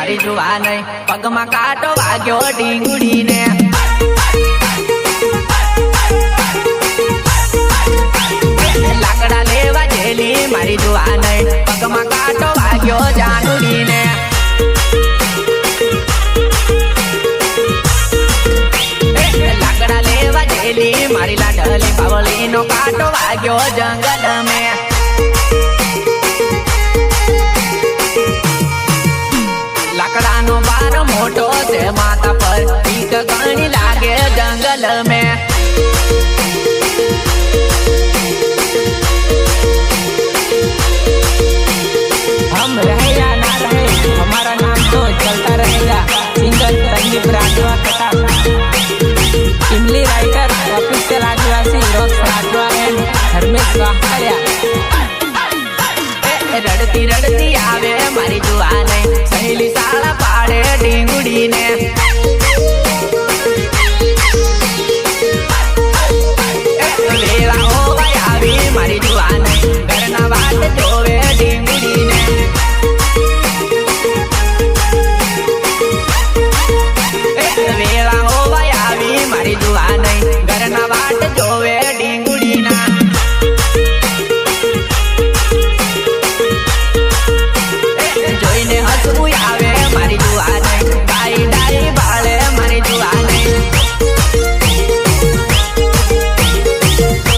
મારી જુવાન પગમાં કાંટો વાગ્યો ઢીંગુડીને લાકડા લેવા જેલી મારી જુવાન પગમાં કાંટો વાગ્યો જાનુડીને લાકડા લેવા જેલી મારી લાડલી પાવલીનો કાંટો વાગ્યો જંગલ મેં લાકડાનો બાર મોટો છે માથા પર બીક ઘણી લાગે જંગલ મેં हम रहे या ना रहे हमारा नाम तो चलता रहेगा। सिंगर संदीप राजवा तथा इमली राइटर ऑफिशियल आदिवासी रॉक्स राजवा एंड धर्मेश वाहकरिया। રડતી રડતી આવે મારી જુવાન સહેલી શાળા પાડે ઢીંગુડીને